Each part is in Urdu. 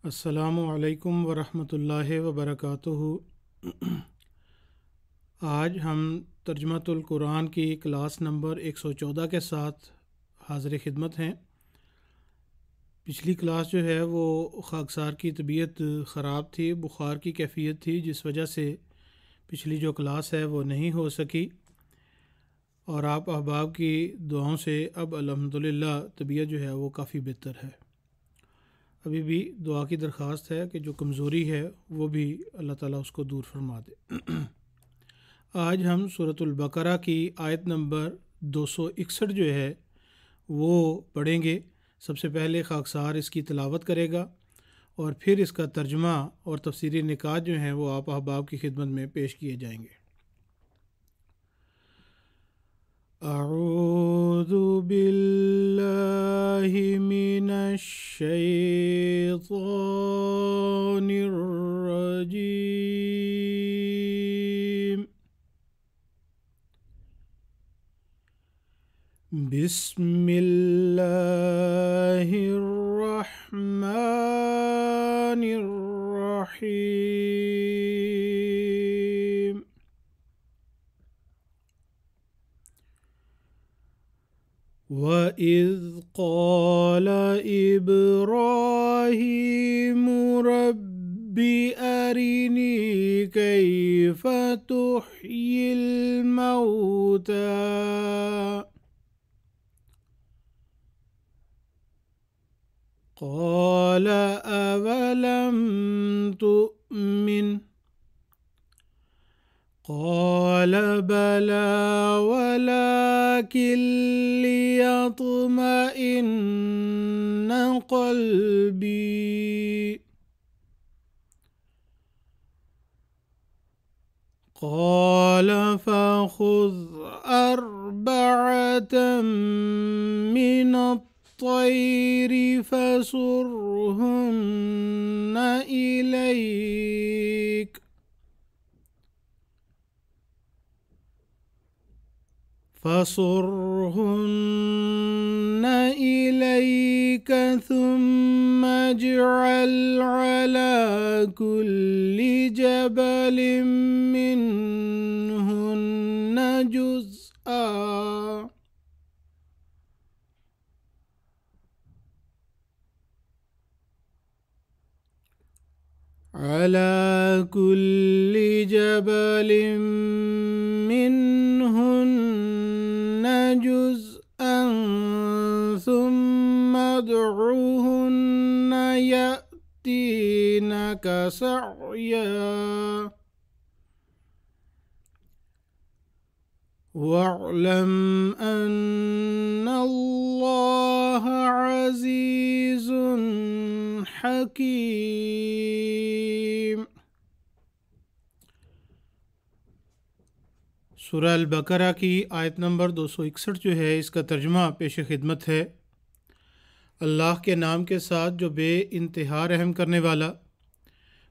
السلام علیکم ورحمۃ اللہ وبرکاتہ۔ آج ہم ترجمۃ القرآن کی کلاس نمبر 114 کے ساتھ حاضر خدمت ہیں۔ پچھلی کلاس جو ہے وہ خاکسار کی طبیعت خراب تھی، بخار کی کیفیت تھی، جس وجہ سے پچھلی جو کلاس ہے وہ نہیں ہو سکی، اور آپ احباب کی دعاؤں سے اب الحمدللہ طبیعت جو ہے وہ کافی بہتر ہے۔ ابھی بھی دعا کی درخواست ہے کہ جو کمزوری ہے وہ بھی اللہ تعالیٰ اس کو دور فرما دے۔ آج ہم سورۃ البقرہ کی آیت نمبر 261 جو ہے وہ پڑھیں گے۔ سب سے پہلے خاکسار اس کی تلاوت کرے گا اور پھر اس کا ترجمہ اور تفسیری نکات جو ہیں وہ آپ احباب کی خدمت میں پیش کیے جائیں گے۔ اعوذ باللہ من الشیطان الرجیم، بسم اللہ الرحمن الرحیم۔ وَإِذْ قَالَ إِبْرَاهِيمُ رَبِّ أَرِنِي كَيْفَ تُحْيِي الْمَوْتَى قَالَ أَوَلَمْ تُؤْمِنْ قال بلى ولكن ليطمئن قلبي قال فخذ أربعة من الطير فصرهن إليك ثم اجعل على كل جبل منهن جزءا على كل جبل منهن جزءا ثم ادعهن يأتينك سعيا واعلم أن الله عزيز حكيم۔ سورہ البقرہ کی آیت نمبر 261 جو ہے اس کا ترجمہ پیش خدمت ہے۔ اللہ کے نام کے ساتھ جو بے انتہا رحم کرنے والا،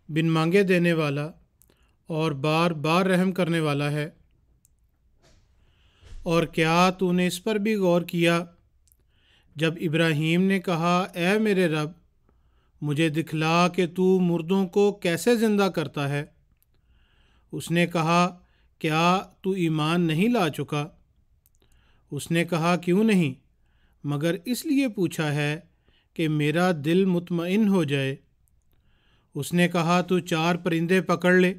بن مانگے دینے والا اور بار بار رحم کرنے والا ہے۔ اور کیا تو نے اس پر بھی غور کیا جب ابراہیم نے کہا اے میرے رب مجھے دکھلا کہ تو مردوں کو کیسے زندہ کرتا ہے؟ اس نے کہا کیا تو ایمان نہیں لا چکا؟ اس نے کہا کیوں نہیں، مگر اس لیے پوچھا ہے کہ میرا دل مطمئن ہو جائے۔ اس نے کہا تو 4 پرندے پکڑ لے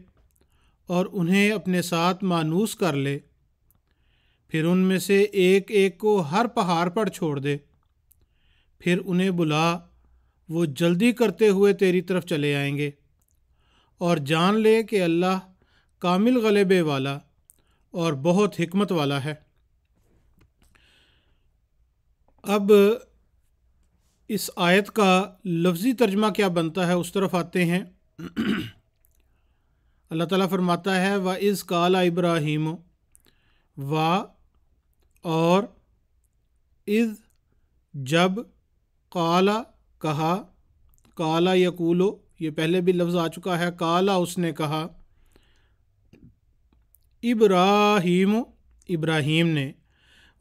اور انہیں اپنے ساتھ مانوس کر لے، پھر ان میں سے ایک ایک کو ہر پہاڑ پر چھوڑ دے، پھر انہیں بلا، وہ جلدی کرتے ہوئے تیری طرف چلے آئیں گے، اور جان لے کہ اللہ کامل غلبے والا اور بہت حکمت والا ہے۔ اب اس آیت کا لفظی ترجمہ کیا بنتا ہے اس طرف آتے ہیں۔ اللہ تعالیٰ فرماتا ہے وَإِذْ قَالَ إِبْرَاهِيمُ، اور اذ جب، قال کہا، قال یقول یہ پہلے بھی لفظ آ چکا ہے، قال اس نے کہا، ابراہیم ابراہیم نے،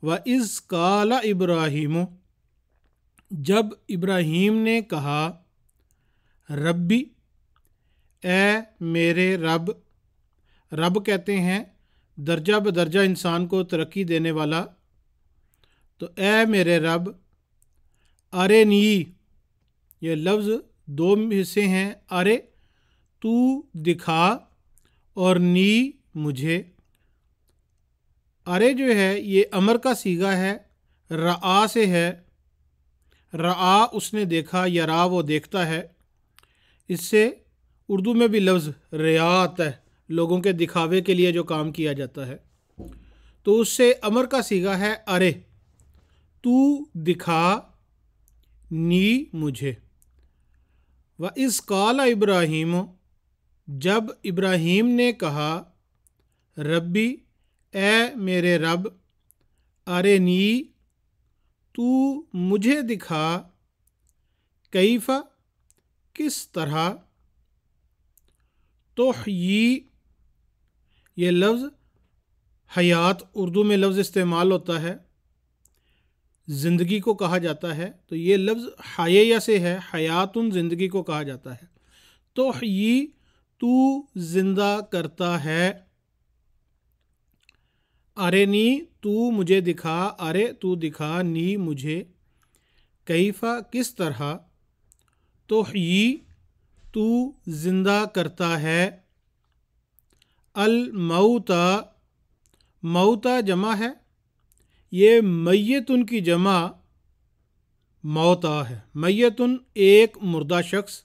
وَإِذْ قَالَ إِبْرَاهِيمُ جب ابراہیم نے کہا، ربی اے میرے رب، رب کہتے ہیں درجہ بدرجہ انسان کو ترقی دینے والا، تو اے میرے رب، ارے نی، یہ لفظ دو حصے ہیں، ارے تو دکھا اور نی مجھے۔ ارے جو ہے یہ امر کا صیغہ ہے، رعا سے ہے، رعا اس نے دیکھا، یرا وہ دیکھتا ہے، اس سے اردو میں بھی لفظ ریا آتا ہے، لوگوں کے دکھاوے کے لیے جو کام کیا جاتا ہے، تو اس سے امر کا صیغہ ہے ارے، تو دکھا نی مجھے۔ وَإِذْ قَالَ ابراہیم، جب ابراہیم نے کہا، ربی اے میرے رب، ارنی تو مجھے دکھا، کیف کس طرح، تحیی یہ لفظ حیات اردو میں لفظ استعمال ہوتا ہے، زندگی کو کہا جاتا ہے، تو یہ لفظ حیہ سے ہے، حیاتن زندگی کو کہا جاتا ہے، تحیی تو زندہ کرتا ہے، ارے نی تو مجھے دکھا، ارے تو دکھا نی مجھے، کیفا کس طرح، تحیی تو زندہ کرتا ہے، الموتا موتا جمع ہے، یہ میتن کی جمع موتا ہے، میتن ایک مردہ شخص،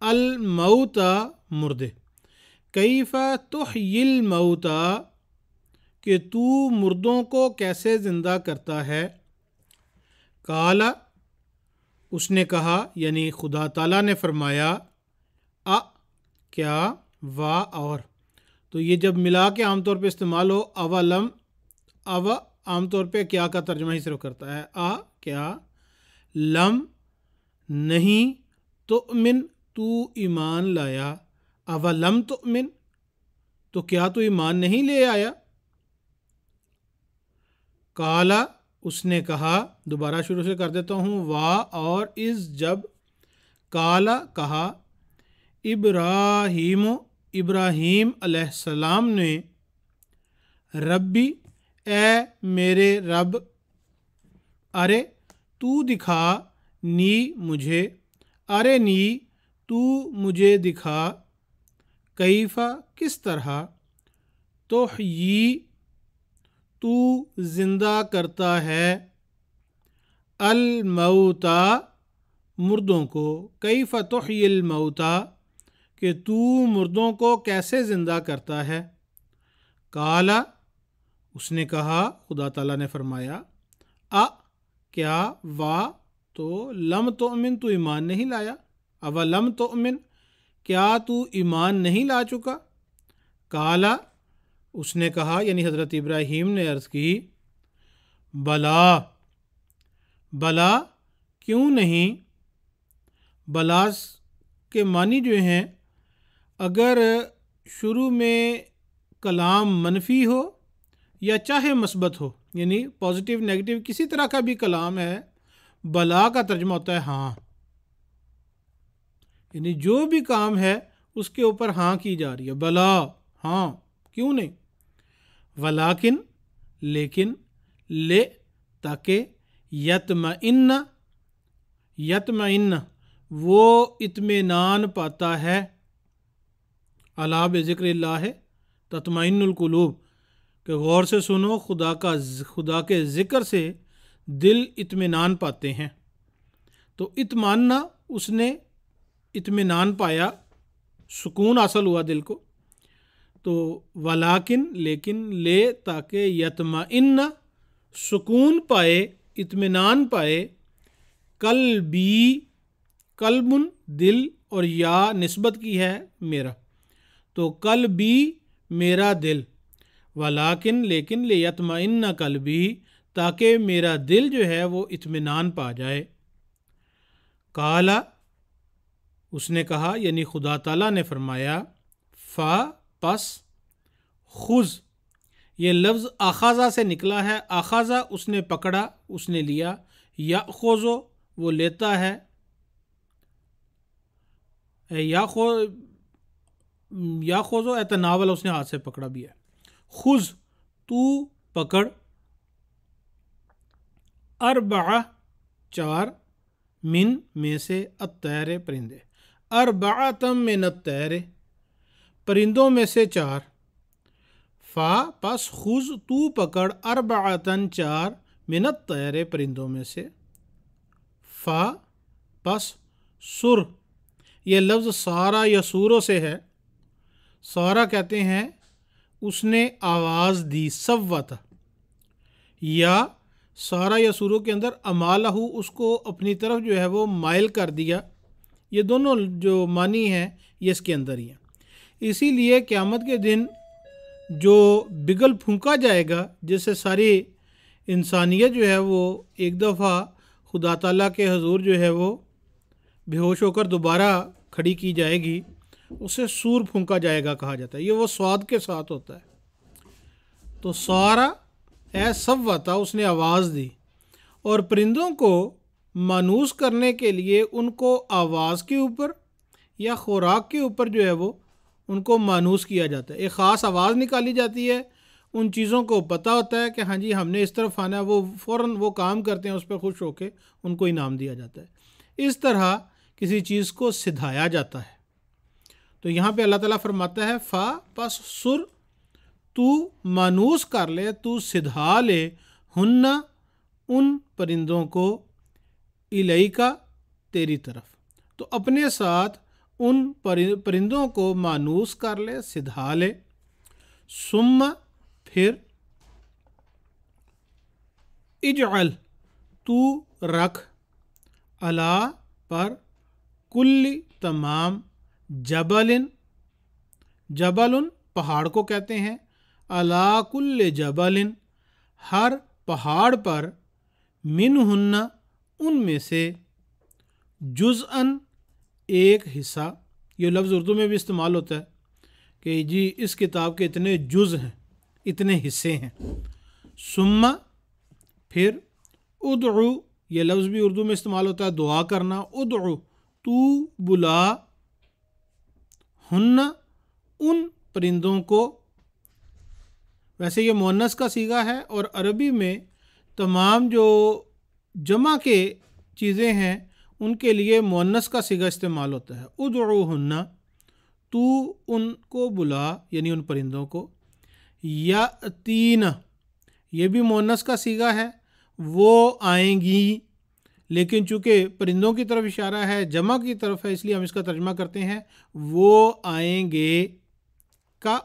الموتا مردے، کیفا تحیی الموتا کہ تو مردوں کو کیسے زندہ کرتا ہے، قالا اس نے کہا، یعنی خدا تعالیٰ نے فرمایا، کیا، وا اور، تو یہ جب ملا کے عام طور پہ استعمال ہو، اولم، عام طور پہ کیا کا ترجمہ ہی صرف کرتا ہے، کیا، لم نہیں، تؤمن تو ایمان لایا، اولم تؤمن تو کیا تو ایمان نہیں لے آیا، قالا اس نے کہا، دوبارہ شروع سے کر دیتا ہوں، وا اور اس جب، قالا کہا، ابراہیم ابراہیم علیہ السلام نے، ربی اے میرے رب، ارے تو دکھا نی مجھے، ارے نی تو مجھے دکھا، کیفا کس طرح، تحیی تو زندہ کرتا ہے، الموتا مردوں کو، کیف تحیی الموتا کہ تو مردوں کو کیسے زندہ کرتا ہے، قالا اس نے کہا، خدا تعالیٰ نے فرمایا، کیا، وا تو، لم تؤمن تو ایمان نہیں لایا، اولم تؤمن کیا تو ایمان نہیں لا چکا، قالا اس نے کہا، یعنی حضرت ابراہیم نے عرض کی، بلا بلا کیوں نہیں، بلا کے معنی جو ہیں، اگر شروع میں کلام منفی ہو یا چاہے مثبت ہو، یعنی پازیٹیو نیگیٹو کسی طرح کا بھی کلام ہے، بلا کا ترجمہ ہوتا ہے ہاں، یعنی جو بھی کام ہے اس کے اوپر ہاں کی جا رہی ہے، بلا ہاں کیوں نہیں، ولیکن لیکن، لے تاکہ، یطمئن یطمئن وہ اطمینان پاتا ہے، الا بذکر اللہ تطمئن القلوب کہ غور سے سنو، خدا کے ذکر سے دل اطمینان پاتے ہیں، تو اطمئنہ اس نے اطمینان پایا، سکون حاصل ہوا دل کو، تو ولیکن لیکن، لے تاکہ، یطمئن سکون پائے، اطمینان پائے، قلبی قلب دل، اور یا نسبت کی ہے میرا، تو قلبی میرا دل، ولیکن لیکن، لیطمئن قلبی تاکہ میرا دل جو ہے وہ اطمینان پا جائے، قالا اس نے کہا، یعنی خدا تعالیٰ نے فرمایا، پس، خذ یہ لفظ اخذہ سے نکلا ہے، اخذہ اس نے پکڑا، اس نے لیا، یاخذ وہ لیتا ہے، یا خوزو تناول اس نے ہاتھ سے پکڑا بھی ہے. خز تو پکڑ، اربعہ چار، من میں سے، الطیر پرندے، اربعۃم من الطیر پرندوں میں سے چار، فا پس خز تو پکڑ، اربعۃن چار، من الطیر پرندوں میں سے، فا پس سر یہ لفظ سارا یا سورو سے ہے. سارا کہتے ہیں اس نے آواز دی، صوت، یا سارا یا سورو کے اندر امالہ اس کو اپنی طرف جو ہے وہ مائل کر دیا. یہ دونوں جو معنی ہیں یہ اس کے اندر ہی ہیں. اسی لیے قیامت کے دن جو بگل پھونکا جائے گا، جس سے ساری انسانیت جو ہے وہ ایک دفعہ خدا تعالیٰ کے حضور جو ہے وہ بے ہوش ہو کر دوبارہ کھڑی کی جائے گی، اسے سور پھونکا جائے گا کہا جاتا ہے. یہ وہ سواد کے ساتھ ہوتا ہے. تو سارا صوتا اس نے آواز دی، اور پرندوں کو مانوس کرنے کے لیے ان کو آواز کے اوپر یا خوراک کے اوپر جو ہے وہ ان کو مانوس کیا جاتا ہے. ایک خاص آواز نکالی جاتی ہے، ان چیزوں کو پتہ ہوتا ہے کہ ہاں جی ہم نے اس طرف آنا ہے، وہ فوراً وہ کام کرتے ہیں، اس پہ خوش ہو کے ان کو انعام دیا جاتا ہے. اس طرح کسی چیز کو سدھایا جاتا ہے. تو یہاں پہ اللہ تعالیٰ فرماتا ہے فا پس سر تو مانوس کر لے، تو سدھا لے، ہن ان پرندوں کو، الیکا تیری طرف. تو اپنے ساتھ ان پرندوں کو مانوس کر لے، سدھا لے. ثم پھر، اجعل تو رکھ، علی پر، کل تمام، جبل پہاڑ کو کہتے ہیں، علی کل جبل ہر پہاڑ پر، منہن ان میں سے، جزءاً ایک حصہ. یہ لفظ اردو میں بھی استعمال ہوتا ہے کہ جی اس کتاب کے اتنے جز ہیں، اتنے حصے ہیں. ثم پھر، ادعو یہ لفظ بھی اردو میں استعمال ہوتا ہے دعا کرنا، ادعو تو بلا، ہن ان پرندوں کو. ویسے یہ مؤنث کا صیغہ ہے، اور عربی میں تمام جو جمع کے چیزیں ہیں ان کے لیے مؤنث کا صیغہ استعمال ہوتا ہے. ادعوہن تو ان کو بلا، یعنی ان پرندوں کو. یاتین یہ بھی مؤنث کا صیغہ ہے، وہ آئیں گی، لیکن چونکہ پرندوں کی طرف اشارہ ہے، جمع کی طرف ہے، اس لیے ہم اس کا ترجمہ کرتے ہیں وہ آئیں گے کا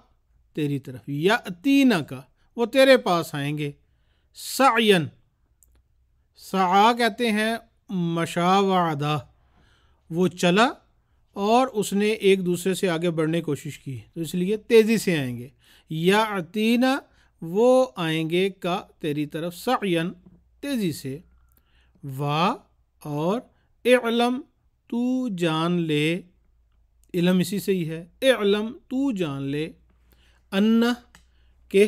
تیری طرف، یاتین کا وہ تیرے پاس آئیں گے. سعین سعا کہتے ہیں مشا وعدہ، وہ چلا اور اس نے ایک دوسرے سے آگے بڑھنے کی کوشش کی، تو اس لیے تیزی سے آئیں گے. یاتین وہ آئیں گے کا تیری طرف، سعین تیزی سے. وا اور اعلم تو جان لے، علم اسی سے ہی ہے، اعلم تو جان لے، ان کہ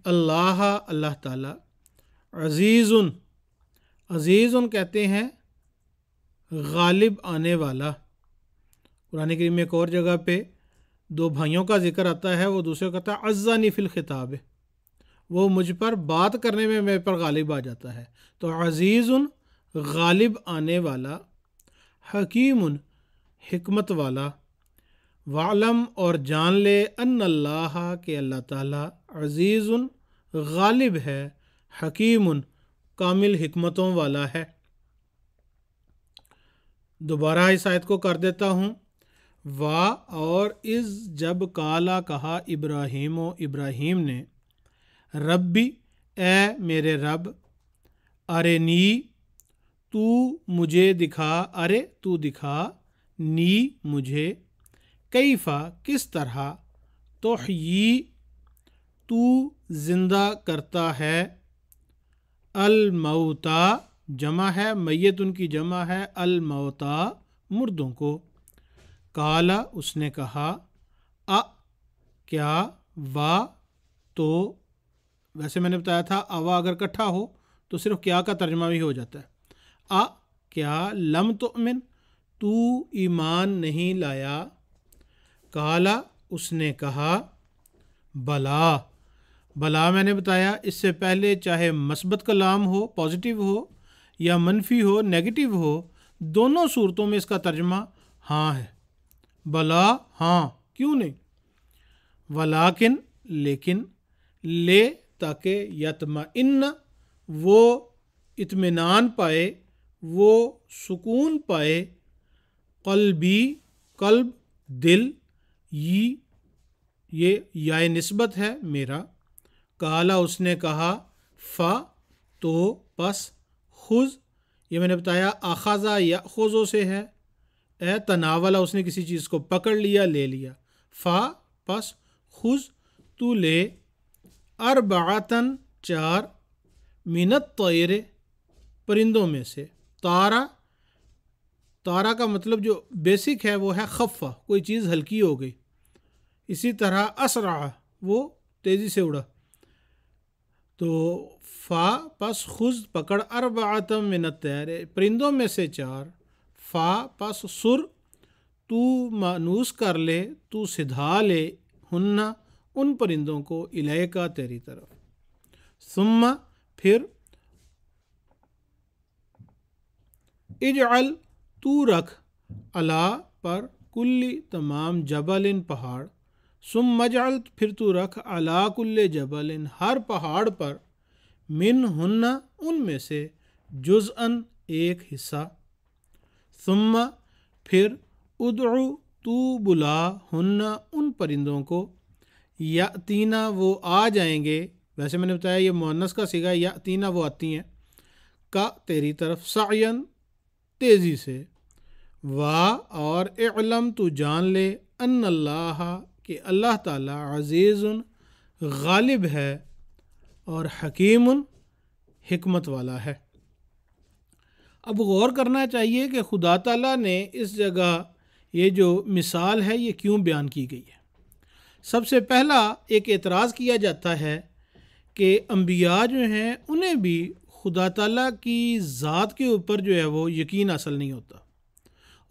اللہ اللہ تعالی، عزیز کہتے ہیں غالب آنے والا. قرآن کریم میں ایک اور جگہ پہ دو بھائیوں کا ذکر آتا ہے، وہ دوسرے کو کہتا ہے عزانی فی الخطاب، وہ مجھ پر بات کرنے میں میرے پر غالب آ جاتا ہے. تو عزیز غالب آنے والا، حکیم حکمت والا، وعلم اور جان لے، ان اللہ کہ اللہ تعالی، عزیز غالب ہے، حکیم کامل حکمتوں والا ہے. دوبارہ اس آیت کو کر دیتا ہوں. وا اور از جب کالا کہا ابراہیم نے، ربی اے میرے رب، ارنی تو مجھے دکھا، ارے تو دکھا، نی مجھے، کیفا کس طرح، تحیی تو زندہ کرتا ہے، الموتا جمع ہے، میت ان کی جمع ہے، الموتا مردوں کو. کالا اس نے کہا، کیا، وا تو، ویسے میں نے بتایا تھا اوا اگر کٹھا ہو تو صرف کیا کا ترجمہ بھی ہو جاتا ہے. کیا، لم تؤمن تو ایمان نہیں لایا؟ قالا اس نے کہا بلا، بلا میں نے بتایا اس سے پہلے چاہے مثبت کلام ہو پازیٹیو ہو یا منفی ہو نیگیٹو ہو، دونوں صورتوں میں اس کا ترجمہ ہاں ہے۔ بلا ہاں، کیوں نہیں؟ ولیکن لیکن، لے تاکہ یطمئن وہ اطمینان پائے، وہ سکون پائے، قلبی قلب دل، یہ یا نسبت ہے میرا۔ کالا اس نے کہا فا تو پس، خذ یہ میں نے بتایا اخذا یاخذ سے ہے، اے تناولا اس نے کسی چیز کو پکڑ لیا لے لیا، فا پس خذ تو لے، اربعتن چار، من الطیر پرندوں میں سے، تارا تارا کا مطلب جو بیسک ہے وہ ہے خفہ، کوئی چیز ہلکی ہو گئی، اسی طرح اسرع وہ تیزی سے اڑا، تو فا پس خذ پکڑ، اربعتم من الطیر پرندوں میں سے چار، فا پس سر تو مانوس کر لے، تو سدھا لے، ہننا ان پرندوں کو، الیکا تیری طرف، ثم پھر، اجعل تو رکھ، علا پر، کلی تمام، جبل پہاڑ، ثم اجعل پھر تو رکھ، علا کل جبل ہر پہاڑ پر، من ہننا ان میں سے، جزءاً ایک حصہ، ثم پھر، ادعو تو بلا، ہننا ان پرندوں کو، یاتینا وہ آ جائیں گے، ویسے میں نے بتایا یہ مؤنث کا صیغہ، یاتینا وہ آتی ہیں، کا تیری طرف، سعین تیزی سے، وا اور، اعلم تو جان لے، ان اللہ کہ اللہ تعالی، عزیز غالب ہے، اور حکیم حکمت والا ہے۔ اب غور کرنا چاہیے کہ خدا تعالیٰ نے اس جگہ یہ جو مثال ہے یہ کیوں بیان کی گئی ہے۔ سب سے پہلا ایک اعتراض کیا جاتا ہے کہ انبیاء جو ہیں انہیں بھی خدا تعالیٰ کی ذات کے اوپر جو ہے وہ یقین حاصل نہیں ہوتا،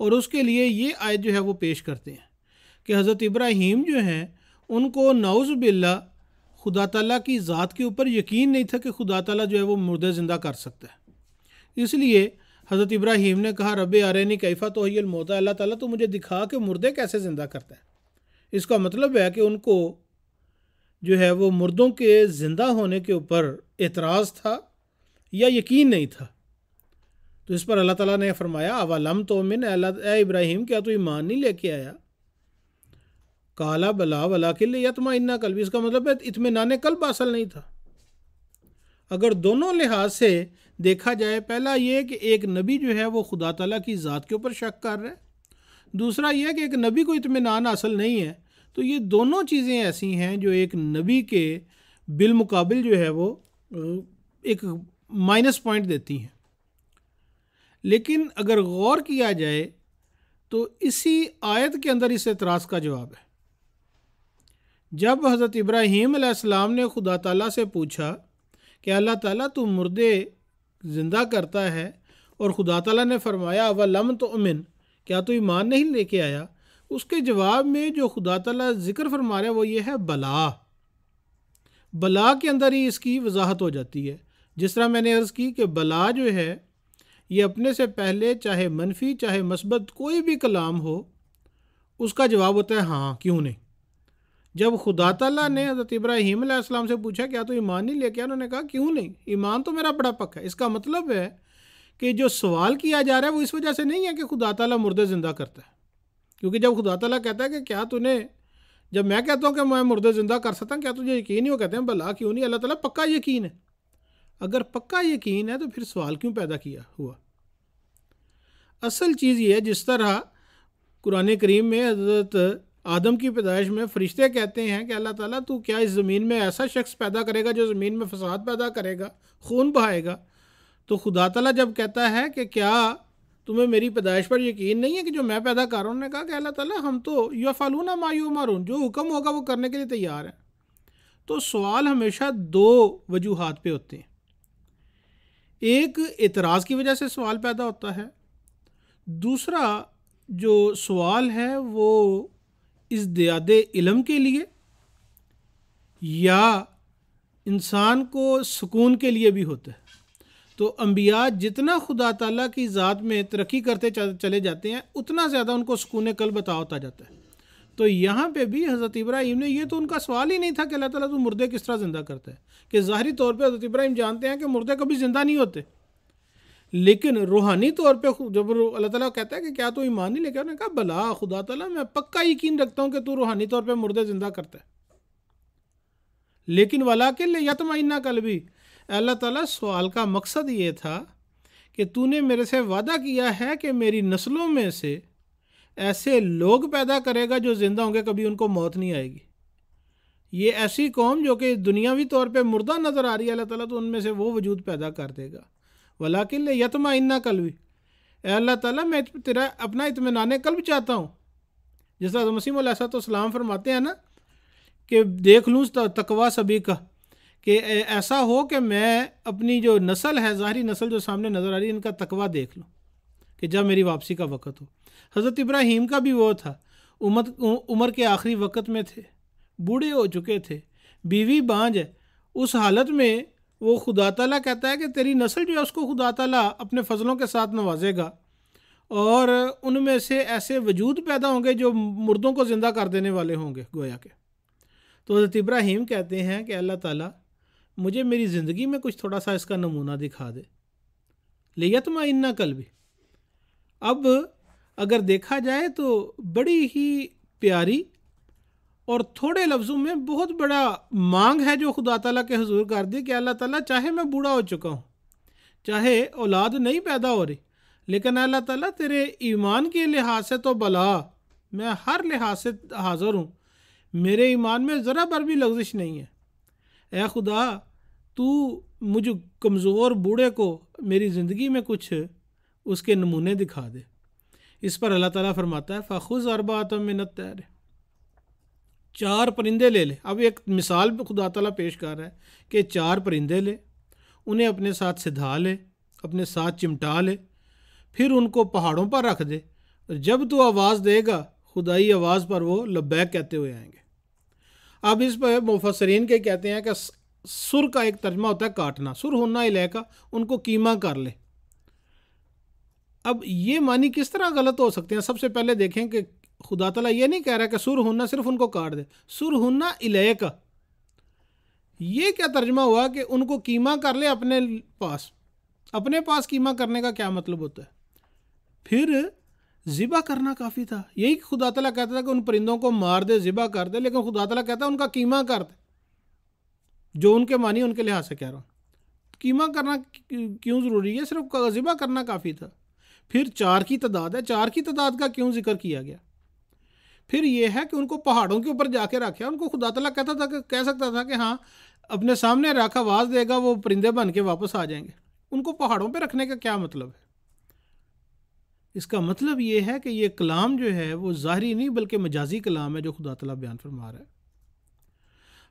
اور اس کے لیے یہ آیت جو ہے وہ پیش کرتے ہیں کہ حضرت ابراہیم جو ہیں ان کو نعوذ باللہ خدا تعالیٰ کی ذات کے اوپر یقین نہیں تھا کہ خدا تعالیٰ جو ہے وہ مردے زندہ کر سکتا ہے، اس لیے حضرت ابراہیم نے کہا رب ارنی کیفیٰ تحیی الموتیٰ، اللہ تعالیٰ تو مجھے دکھا کہ مردے کیسے زندہ کرتا ہے۔ اس کا مطلب ہے کہ ان کو جو ہے وہ مردوں کے زندہ ہونے کے اوپر اعتراض تھا یا یقین نہیں تھا، تو اس پر اللہ تعالیٰ نے فرمایا اولم تؤمن، اے ابراہیم کیا تو ایمان نہیں لے کے آیا؟ کالا بلا ولکن لیطمئن قلبی، اس کا مطلب ہے اطمینان قلب حاصل نہیں تھا۔ اگر دونوں لحاظ سے دیکھا جائے، پہلا یہ کہ ایک نبی جو ہے وہ خدا تعالیٰ کی ذات کے اوپر شک کر رہا ہے، دوسرا یہ کہ ایک نبی کو اطمینان حاصل نہیں ہے، تو یہ دونوں چیزیں ایسی ہیں جو ایک نبی کے بالمقابل جو ہے وہ ایک مائنس پوائنٹ دیتی ہیں۔ لیکن اگر غور کیا جائے تو اسی آیت کے اندر اس اعتراض کا جواب ہے۔ جب حضرت ابراہیم علیہ السلام نے خدا تعالیٰ سے پوچھا کہ اللہ تعالیٰ تو مردے زندہ کرتا ہے، اور خدا تعالیٰ نے فرمایا اولم تؤمن، کیا تو ایمان نہیں لے کے آیا، اس کے جواب میں جو خدا تعالیٰ ذکر فرما رہا ہے وہ یہ ہے بلا۔ بلا کے اندر ہی اس کی وضاحت ہو جاتی ہے، جس طرح میں نے عرض کی کہ بلا جو ہے یہ اپنے سے پہلے چاہے منفی چاہے مثبت کوئی بھی کلام ہو اس کا جواب ہوتا ہے ہاں، کیوں نہیں۔ جب خدا تعالیٰ نے حضرت ابراہیم علیہ السلام سے پوچھا کیا تو ایمان نہیں لے کے آیا، انہوں نے کہا کیوں نہیں، ایمان تو میرا بڑا پکا ہے۔ اس کا مطلب ہے کہ جو سوال کیا جا رہا ہے وہ اس وجہ سے نہیں ہے کہ خدا تعالیٰ مردے زندہ کرتا ہے، کیونکہ جب خدا تعالیٰ کہتا ہے کہ کیا تو نے، جب میں کہتا ہوں کہ میں مردے زندہ کر سکتا ہوں کیا تجھے یقین نہیں، وہ کہتے ہیں بلا کیوں نہیں، اللہ تعالیٰ پکا یقین ہے۔ اگر پکا یقین ہے تو پھر سوال کیوں پیدا کیا ہوا؟ اصل چیز یہ ہے، جس طرح قرآن کریم میں حضرت آدم کی پیدائش میں فرشتے کہتے ہیں کہ اللہ تعالیٰ تو کیا اس زمین میں ایسا شخص پیدا کرے گا جو زمین میں فساد پیدا کرے گا، خون بہائے گا، تو خدا تعالیٰ جب کہتا ہے کہ کیا تمہیں میری پیدائش پر یقین نہیں ہے کہ جو میں پیدا کر رہا ہوں، نے کہا کہ اللہ تعالیٰ ہم تو یفعلون ما یؤمرون، جو حکم ہوگا وہ کرنے کے لیے تیار ہیں۔ تو سوال ہمیشہ دو وجوہات پہ ہوتے ہیں، ایک اعتراض کی وجہ سے سوال پیدا ہوتا ہے، دوسرا جو سوال ہے وہ ازدیاد علم کے لیے یا انسان کو سکون کے لیے بھی ہوتا ہے. تو انبیاء جتنا خدا تعالیٰ کی ذات میں ترقی کرتے چلے جاتے ہیں اتنا زیادہ ان کو سکون قلب عطا ہوتا جاتا ہے. تو یہاں پہ بھی حضرت ابراہیم نے، یہ تو ان کا سوال ہی نہیں تھا کہ اللہ تعالیٰ تو مردے کس طرح زندہ کرتا ہے، کہ ظاہری طور پہ حضرت ابراہیم جانتے ہیں کہ مردے کبھی زندہ نہیں ہوتے، لیکن روحانی طور پہ جب اللہ تعالیٰ کہتا ہے کہ کیا تو ایمان نہیں لے کے، انہوں نے کہا بلا خدا تعالیٰ میں پکا یقین رکھتا ہوں کہ تو روحانی طور پہ مردے زندہ کرتا ہے، لیکن ولاکن لیطمئن قلبی، اللہ تعالیٰ سوال کا مقصد یہ تھا کہ تو نے میرے سے وعدہ کیا ہے کہ میری نسلوں میں سے ایسے لوگ پیدا کرے گا جو زندہ ہوں گے، کبھی ان کو موت نہیں آئے گی. یہ ایسی قوم جو کہ دنیاوی طور پہ مردہ نظر آ رہی ہے، اللہ تعالیٰ تو ان میں سے وہ وجود پیدا کر دے گا. ولاکن لیطمئن قلبی، اے اللہ تعالیٰ میں تیرا اپنا اطمینان قلب چاہتا ہوں. جس طرح مسیح علیہ السلام فرماتے ہیں نا کہ دیکھ لوں تقویٰ سبھی کا، کہ ایسا ہو کہ میں اپنی جو نسل ہے، ظاہری نسل جو سامنے نظر آ رہی ہے، ان کا تقویٰ دیکھ لوں کہ جب میری واپسی کا وقت ہو. حضرت ابراہیم کا بھی وہ تھا، عمر کے آخری وقت میں تھے، بوڑھے ہو چکے تھے، بیوی بانج ہے. اس حالت میں وہ خدا تعالیٰ کہتا ہے کہ تیری نسل جو ہے اس کو خدا تعالیٰ اپنے فضلوں کے ساتھ نوازے گا، اور ان میں سے ایسے وجود پیدا ہوں گے جو مردوں کو زندہ کر دینے والے ہوں گے گویا کہ. تو حضرت ابراہیم کہتے ہیں کہ اللہ تعالیٰ مجھے میری زندگی میں کچھ تھوڑا سا اس کا نمونہ دکھا دے. لیطمئن قلبی. اب اگر دیکھا جائے تو بڑی ہی پیاری اور تھوڑے لفظوں میں بہت بڑا مانگ ہے جو خدا تعالیٰ کے حضور کر دی کہ اللہ تعالیٰ چاہے میں بوڑھا ہو چکا ہوں، چاہے اولاد نہیں پیدا ہو رہی، لیکن اللہ تعالیٰ تیرے ایمان کے لحاظ سے تو بلا، میں ہر لحاظ سے حاضر ہوں، میرے ایمان میں ذرا بر بھی لغزش نہیں ہے. اے خدا تو مجھ کمزور بوڑھے کو میری زندگی میں کچھ اس کے نمونے دکھا دے. اس پر اللہ تعالیٰ فرماتا ہے فَخُذْ أَرْبَعَةً مِّنَ الطَّيْرِ، 4 پرندے لے لے. اب ایک مثال خدا تعالیٰ پیش کر رہا ہے کہ 4 پرندے لے، انہیں اپنے ساتھ سدھا لے، اپنے ساتھ چمٹا لے، پھر ان کو پہاڑوں پر رکھ دے، جب تو آواز دے گا خدائی آواز پر وہ لبیک کہتے ہوئے آئیں گے. اب اس پہ مفسرین کے کہتے ہیں کہ سر کا ایک ترجمہ ہوتا ہے کاٹنا، سر ہونا الیکا، ان کو کیما کر لے. اب یہ معنی کس طرح غلط ہو سکتے ہیں؟ سب سے پہلے دیکھیں کہ خدا تعالیٰ یہ نہیں کہہ رہا کہ سر ہونا صرف ان کو کاٹ دے، سر ہونا الیکا، یہ کیا ترجمہ ہوا کہ ان کو کیما کر لے اپنے پاس. اپنے پاس کیما کرنے کا کیا مطلب ہوتا ہے؟ پھر ذبح کرنا کافی تھا. یہی خدا تعالیٰ کہتا تھا کہ ان پرندوں کو مار دے، ذبح کر دے، لیکن خدا تعالیٰ کہتا ہے ان کا کیما کر دے. جو ان کے معنی ان کے لحاظ سے کہہ رہا ہوں، کیما کرنا کیوں ضروری ہے؟ صرف ذبح کرنا کافی تھا. پھر 4 کی تعداد ہے، 4 کی تعداد کا کیوں ذکر کیا گیا؟ پھر یہ ہے کہ ان کو پہاڑوں کے اوپر جا کے رکھا. ان کو خدا تعالیٰ کہتا تھا کہ کہہ سکتا تھا کہ ہاں اپنے سامنے رکھ، آواز دے گا، وہ پرندے بن کے واپس آ جائیں گے. ان کو پہاڑوں پہ رکھنے کا کیا مطلب ہے؟ اس کا مطلب یہ ہے کہ یہ کلام جو ہے وہ ظاہری نہیں بلکہ مجازی کلام ہے جو خدا تعالیٰ بیان فرما رہا ہے.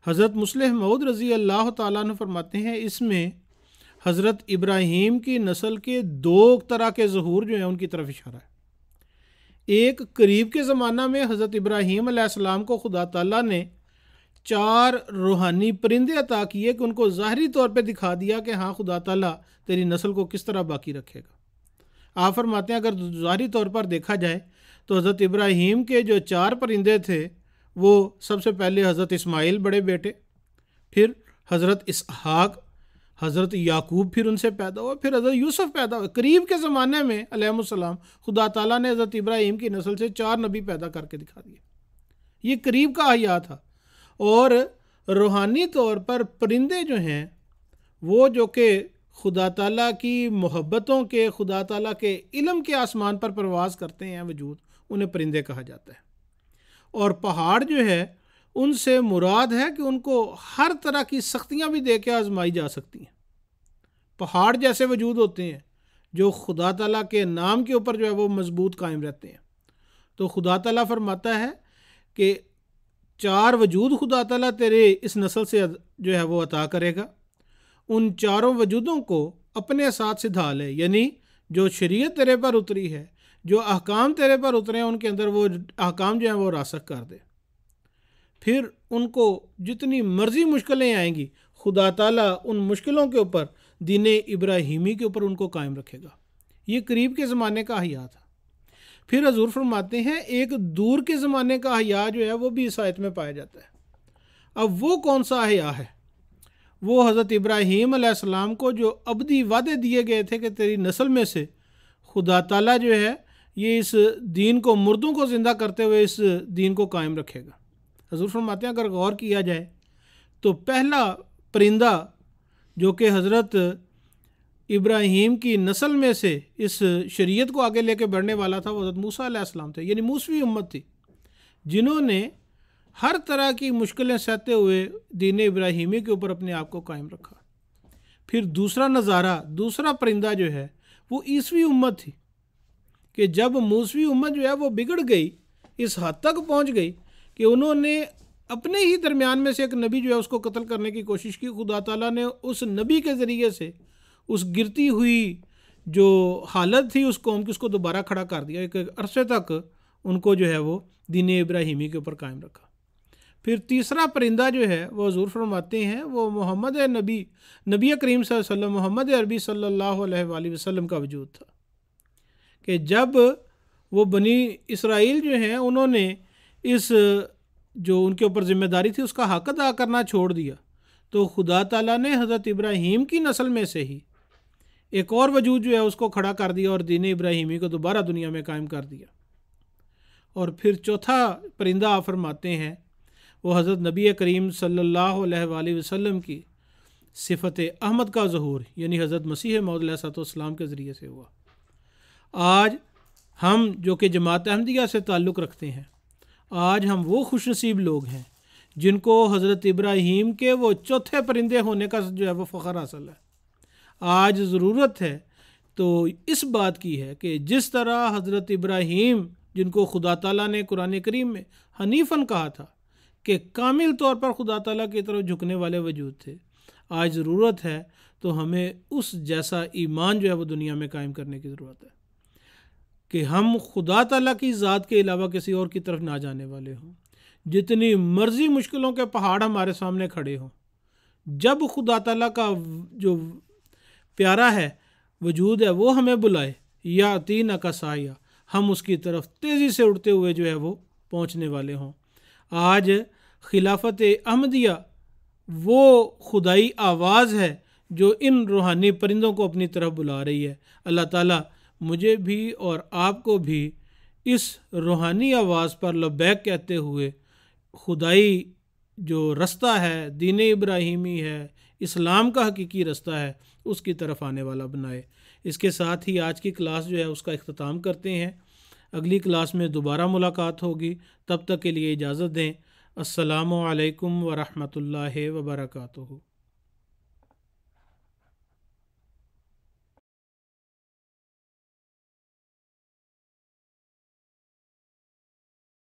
حضرت مصلح موعود رضی اللہ تعالیٰ عنہ فرماتے ہیں اس میں حضرت ابراہیم کی نسل کے 2 طرح کے ظہور جو ہیں ان کی طرف اشارہ ہے. ایک قریب کے زمانہ میں حضرت ابراہیم علیہ السلام کو خدا تعالیٰ نے 4 روحانی پرندے عطا کیے کہ ان کو ظاہری طور پہ دکھا دیا کہ ہاں خدا تعالیٰ تیری نسل کو کس طرح باقی رکھے گا. آپ فرماتے ہیں اگر ظاہری طور پر دیکھا جائے تو حضرت ابراہیم کے جو 4 پرندے تھے وہ سب سے پہلے حضرت اسماعیل بڑے بیٹے، پھر حضرت اسحاق، حضرت یعقوب پھر ان سے پیدا ہوا، پھر حضرت یوسف پیدا ہوئے. قریب کے زمانے میں علیہ السلام خدا تعالیٰ نے حضرت ابراہیم کی نسل سے 4 نبی پیدا کر کے دکھا دیے. یہ قریب کا احیا تھا. اور روحانی طور پر پرندے جو ہیں وہ جو کہ خدا تعالیٰ کی محبتوں کے، خدا تعالیٰ کے علم کے آسمان پر پرواز کرتے ہیں وجود، انہیں پرندے کہا جاتا ہے. اور پہاڑ جو ہے ان سے مراد ہے کہ ان کو ہر طرح کی سختیاں بھی دے کے آزمائی جا سکتی ہیں. پہاڑ جیسے وجود ہوتے ہیں جو خدا تعالیٰ کے نام کے اوپر جو ہے وہ مضبوط قائم رہتے ہیں. تو خدا تعالیٰ فرماتا ہے کہ 4 وجود خدا تعالیٰ تیرے اس نسل سے جو ہے وہ عطا کرے گا. ان 4 وجودوں کو اپنے ساتھ سدھا لے، یعنی جو شریعت تیرے پر اتری ہے، جو احکام تیرے پر اترے ہیں ان کے اندر وہ احکام جو ہیں وہ راسخ کر دے۔ پھر ان کو جتنی مرضی مشکلیں آئیں گی خدا تعالیٰ ان مشکلوں کے اوپر دین ابراہیمی کے اوپر ان کو قائم رکھے گا۔ یہ قریب کے زمانے کا احیا تھا۔ پھر حضور فرماتے ہیں ایک دور کے زمانے کا احیا جو ہے وہ بھی اس آیت میں پایا جاتا ہے۔ اب وہ کون سا احیا ہے؟ وہ حضرت ابراہیم علیہ السلام کو جو ابدی وعدے دیے گئے تھے کہ تیری نسل میں سے خدا تعالیٰ جو ہے یہ اس دین کو، مردوں کو زندہ کرتے ہوئے اس دین کو قائم رکھے گا۔ حضور فرماتے ہیں اگر غور کیا جائے تو پہلا پرندہ جو کہ حضرت ابراہیم کی نسل میں سے اس شریعت کو آگے لے کے بڑھنے والا تھا وہ حضرت موسیٰ علیہ السلام تھے، یعنی موسوی امت تھی، جنہوں نے ہر طرح کی مشکلیں سہتے ہوئے دین ابراہیمی کے اوپر اپنے آپ کو قائم رکھا۔ پھر دوسرا نظارہ، دوسرا پرندہ جو ہے وہ عیسوی امت تھی کہ جب موسوی امت جو ہے وہ بگڑ گئی، اس حد تک پہنچ گئی کہ انہوں نے اپنے ہی درمیان میں سے ایک نبی جو ہے اس کو قتل کرنے کی کوشش کی، خدا تعالیٰ نے اس نبی کے ذریعے سے اس گرتی ہوئی جو حالت تھی اس قوم کی اس کو دوبارہ کھڑا کر دیا، ایک عرصے تک ان کو جو ہے وہ دین ابراہیمی کے اوپر قائم رکھا۔ پھر تیسرا پرندہ جو ہے وہ حضور فرماتے ہیں وہ محمد نبی کریم صلی اللہ علیہ وسلم، محمد عربی صلی اللہ علیہ وآلہ وسلم کا وجود تھا کہ جب وہ بنی اسرائیل جو ہیں انہوں نے اس جو ان کے اوپر ذمہ داری تھی اس کا حق ادا کرنا چھوڑ دیا، تو خدا تعالیٰ نے حضرت ابراہیم کی نسل میں سے ہی ایک اور وجود جو ہے اس کو کھڑا کر دیا اور دین ابراہیمی کو دوبارہ دنیا میں قائم کر دیا۔ اور پھر چوتھا پرندہ آپ فرماتے ہیں وہ حضرت نبی کریم صلی اللہ علیہ وآلہ وسلم کی صفت احمد کا ظہور، یعنی حضرت مسیح موعود علیہ السلام کے ذریعے سے ہوا۔ آج ہم جو کہ جماعت احمدیہ سے تعلق رکھتے ہیں، آج ہم وہ خوش نصیب لوگ ہیں جن کو حضرت ابراہیم کے وہ چوتھے پرندے ہونے کا جو ہے وہ فخر حاصل ہے۔ آج ضرورت ہے تو اس بات کی ہے کہ جس طرح حضرت ابراہیم جن کو خدا تعالیٰ نے قرآن کریم میں حنیفاً کہا تھا کہ کامل طور پر خدا تعالیٰ کی طرف جھکنے والے وجود تھے، آج ضرورت ہے تو ہمیں اس جیسا ایمان جو ہے وہ دنیا میں قائم کرنے کی ضرورت ہے کہ ہم خدا تعالیٰ کی ذات کے علاوہ کسی اور کی طرف نہ جانے والے ہوں۔ جتنی مرضی مشکلوں کے پہاڑ ہمارے سامنے کھڑے ہوں، جب خدا تعالیٰ کا جو پیارا ہے وجود ہے وہ ہمیں بلائے یا تینہ کا سایہ، ہم اس کی طرف تیزی سے اڑتے ہوئے جو ہے وہ پہنچنے والے ہوں۔ آج خلافت احمدیہ وہ خدائی آواز ہے جو ان روحانی پرندوں کو اپنی طرف بلا رہی ہے۔ اللہ تعالیٰ مجھے بھی اور آپ کو بھی اس روحانی آواز پر لبیک کہتے ہوئے خدائی جو رستہ ہے، دین ابراہیمی ہے، اسلام کا حقیقی رستہ ہے، اس کی طرف آنے والا بنائے۔ اس کے ساتھ ہی آج کی کلاس جو ہے اس کا اختتام کرتے ہیں۔ اگلی کلاس میں دوبارہ ملاقات ہوگی، تب تک کے لیے اجازت دیں۔ السلام علیکم ورحمۃ اللہ وبرکاتہ۔